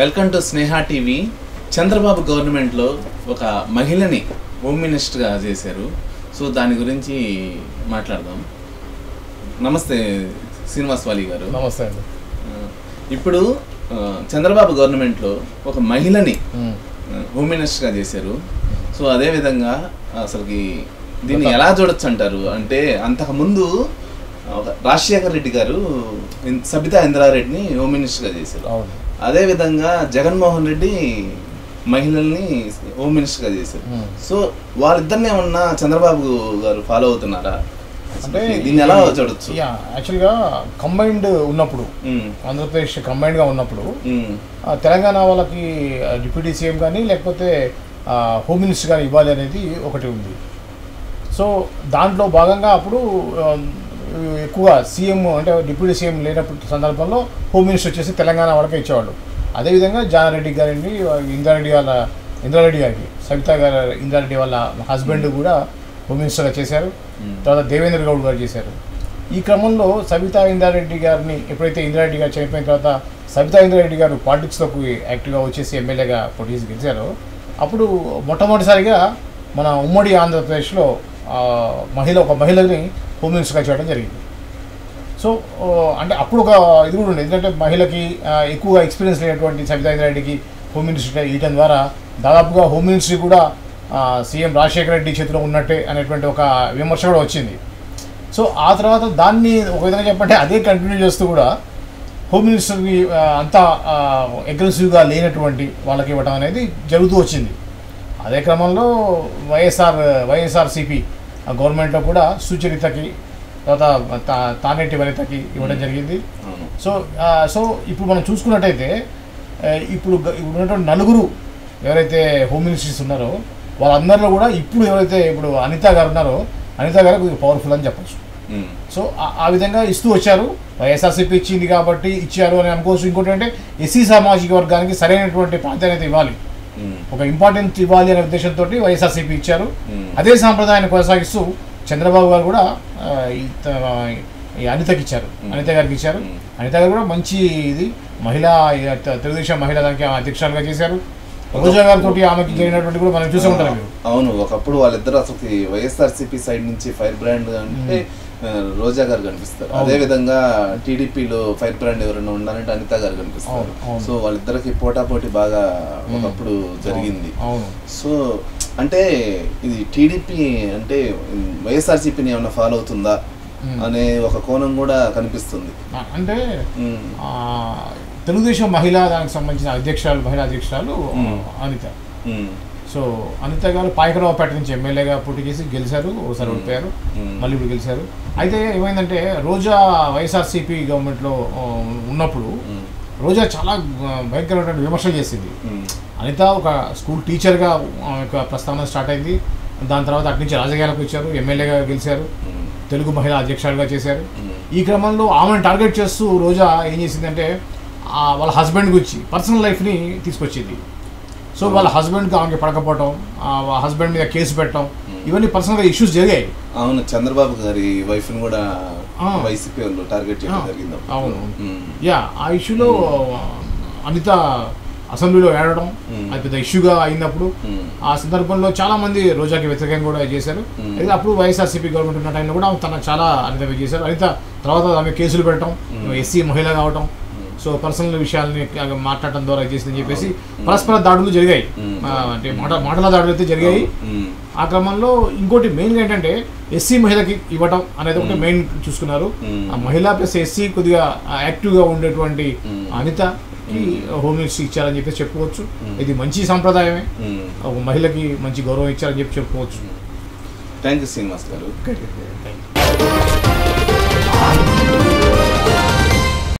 Welcome to Sneha TV. Chandrababu గవర్నమెంట్లో ఒక మహిళని హోమ్ మినిస్టర్గా చేశారు. సో దాని గురించి మాట్లాడదాం. నమస్తే శ్రీనివాస్ వాలి గారు. నమస్తే అండి. ఇప్పుడు చంద్రబాబు గవర్నమెంట్లో ఒక మహిళని హోమ్ మినిస్టర్గా చేశారు. సో అదేవిధంగా అసలుకి దీన్ని ఎలా చూడొచ్చు అంటారు అంటే, అంతకుముందు రాజశేఖర్ రెడ్డి గారు సబితా ఇంద్రారెడ్డిని హోమ్ మినిస్టర్గా చేశారు. అదేవిధంగా జగన్మోహన్ రెడ్డి మహిళల్ని హోమ్ మినిస్టర్గా చేశారు. సో వాళ్ళిద్దరిని ఏమన్నా చంద్రబాబు గారు ఫాలో అవుతున్నారా అంటే దీన్ని ఎలా చూడొచ్చు? యాక్చువల్గా కంబైన్డ్ ఉన్నప్పుడు, ఆంధ్రప్రదేశ్ కంబైన్డ్గా ఉన్నప్పుడు తెలంగాణ వాళ్ళకి డిప్యూటీ సీఎం కానీ లేకపోతే హోమ్ మినిస్టర్ కానీ ఇవ్వాలి అనేది ఒకటి ఉంది. సో దాంట్లో భాగంగా అప్పుడు ఎక్కువ సీఎం అంటే డిప్యూటీ సీఎం లేనప్పుడు సందర్భంలో హోమ్ మినిస్టర్ వచ్చేసి తెలంగాణ వాళ్ళకే ఇచ్చేవాళ్ళు. అదేవిధంగా జానారెడ్డి గారిని ఇంద్రారెడ్డి గారికి సవితా గారు ఇంద్రారెడ్డి వాళ్ళ హస్బెండ్ కూడా హోమ్ మినిస్టర్గా చేశారు. తర్వాత దేవేంద్ర గౌడ్ గారు చేశారు. ఈ క్రమంలో సబితా ఇంద్రారెడ్డి గారిని ఎప్పుడైతే ఇంద్రారెడ్డి గారు చనిపోయిన తర్వాత సబితా ఇంద్రారెడ్డి గారు పాలిటిక్స్లోకి యాక్టివ్గా వచ్చేసి ఎమ్మెల్యేగా పోటీ చేసి గెలిచారు. అప్పుడు మొట్టమొదటిసారిగా మన ఉమ్మడి ఆంధ్రప్రదేశ్లో ఒక మహిళని హోమ్ మినిస్టర్గా చేయడం జరిగింది. సో అంటే అప్పుడు ఒక ఇది కూడా ఉండేది, ఎందుకంటే మహిళకి ఎక్కువగా ఎక్స్పీరియన్స్ లేనటువంటి సబితా ఇంద్రారెడ్డికి హోమ్ మినిస్టర్ ఇవ్వడం ద్వారా దాదాపుగా హోమ్ మినిస్ట్రీ కూడా సీఎం రాజశేఖర రెడ్డి చేతిలో ఉన్నట్టే అనేటువంటి ఒక విమర్శ కూడా వచ్చింది. సో ఆ తర్వాత దాన్ని ఒక విధంగా చెప్పంటే అదే కంటిన్యూ చేస్తూ కూడా హోమ్ మినిస్టర్ని అంతా అగ్రెసివ్గా లేనటువంటి వాళ్ళకి ఇవ్వడం అనేది జరుగుతూ వచ్చింది. అదే క్రమంలో వైఎస్ఆర్సీపీ గవర్నమెంట్లో కూడా సుచరితకి తర్వాత తానేటి వనితకి ఇవ్వడం జరిగింది. సో ఇప్పుడు మనం చూసుకున్నట్టయితే ఇప్పుడు ఉన్నటువంటి నలుగురు ఎవరైతే హోమ్ మినిస్టర్స్ ఉన్నారో వాళ్ళందరిలో కూడా ఇప్పుడు అనిత గారు ఉన్నారో అనిత గారు కొద్దిగా పవర్ఫుల్ అని చెప్పచ్చు. సో ఆ విధంగా ఇస్తూ వచ్చారు. వైఎస్ఆర్సీపీ ఇచ్చింది కాబట్టి ఇచ్చారు అని అనుకోవచ్చు. ఇంకోటి అంటే ఎస్సీ సామాజిక వర్గానికి సరైనటువంటి ప్రాధాన్యత ఇవ్వాలి, ఒక ఇంపార్టెన్స్ ఇవ్వాలి అనే ఉద్దేశంతో వైఎస్ఆర్సీపీ ఇచ్చారు. అదే సాంప్రదాయాన్ని కొనసాగిస్తూ చంద్రబాబు గారు కూడా అనితకి ఇచ్చారు, అనిత గారికి ఇచ్చారు. అనిత గారు కూడా మంచి ఇది తెలుగుదేశం మహిళా దానికి అధ్యక్షురాలుగా చేశారు. రోజా గారితో ఆమెకి జరిగినటువంటి కూడా మనం చూసే ఉంటారు. అవును, ఒకప్పుడు వాళ్ళిద్దరు అసలు వైఎస్ఆర్సీపీ సైడ్ నుంచి ఫైర్ బ్రాండ్ అంటే రోజా గారు కనిపిస్తారు. అదే విధంగా టీడీపీలో ఫైర్ బ్రాండ్ ఎవరైనా ఉండాలంటే అనిత గారు కనిపిస్తారు. సో వాళ్ళిద్దరికి పోటాపోటీ బాగా ఒకప్పుడు జరిగింది. సో అంటే ఇది టీడీపీ అంటే వైఎస్ఆర్సీపీని ఏమైనా ఫాలో అవుతుందా అనే ఒక కోణం కూడా కనిపిస్తుంది. అంటే తెలుగుదేశం దానికి సంబంధించిన మహిళా అధ్యక్షురాలు అనిత. సో అనిత గారు పాయకరావుపేట నుంచి ఎమ్మెల్యేగా పోటీ చేసి గెలిచారు, ఒకసారి ఓడిపోయారు, మళ్ళీ ఇప్పుడు గెలిచారు. అయితే ఏమైందంటే రోజా వైఎస్ఆర్సీపీ గవర్నమెంట్లో ఉన్నప్పుడు రోజా చాలా భయంకరమైన విమర్శలు చేసింది. అనిత ఒక స్కూల్ టీచర్గా ప్రస్థానం స్టార్ట్ అయింది. దాని తర్వాత అటు నుంచి రాజకీయాలకు వచ్చారు, ఎమ్మెల్యేగా గెలిచారు, తెలుగు మహిళా అధ్యక్షురాలుగా చేశారు. ఈ క్రమంలో ఆమెను టార్గెట్ చేస్తూ రోజా ఏం చేసిందంటే వాళ్ళ హస్బెండ్ గురించి పర్సనల్ లైఫ్ని తీసుకొచ్చింది. సో వాళ్ళ హస్బెండ్కి ఆమెకి పడకపోవటం, హస్బెండ్ మీద కేసు పెట్టడం, ఇవన్నీ పర్సనల్గా ఇష్యూస్ జరిగాయి. అవును, చంద్రబాబు గారి వైఫ్ని కూడా వైసీపీ వాళ్ళు టార్గెట్ చేయడం జరిగింది. అవును, ఆ ఇష్యూలో అనిత అసెంబ్లీలో ఏడవడం అది పెద్ద ఇష్యూగా అయినప్పుడు ఆ సందర్భంలో చాలా మంది రోజాకి వ్యతిరేకంగా కూడా చేశారు. అయితే అప్పుడు వైఎస్ఆర్సీపీ గవర్నమెంట్ ఉన్న టైంలో కూడా తన చాలా అనిత చేశారు. అనిత తర్వాత ఆమె కేసులు పెట్టడం, ఎస్సీ మహిళ కావటం, సో పర్సనల్ విషయాలని మాట్లాడటం ద్వారా చేసిందని చెప్పేసి పరస్పర దాడులు జరిగాయి. అంటే మాటల దాడులు అయితే జరిగాయి. ఆ క్రమంలో ఇంకోటి మెయిన్గా ఏంటంటే ఎస్సీ మహిళకి ఇవ్వటం అనేది ఒకటి మెయిన్ చూసుకున్నారు. ఆ మహిళ ప్లస్ ఎస్సీ కొద్దిగా యాక్టివ్గా ఉండేటువంటి అనితకి హోమ్ మినిస్టర్ ఇచ్చారని చెప్పేసి చెప్పుకోవచ్చు. ఇది మంచి సంప్రదాయమే, ఒక మహిళకి మంచి గౌరవం ఇచ్చారని చెప్పి చెప్పుకోవచ్చు. థ్యాంక్ యూ శ్రీనివాస్ గారు.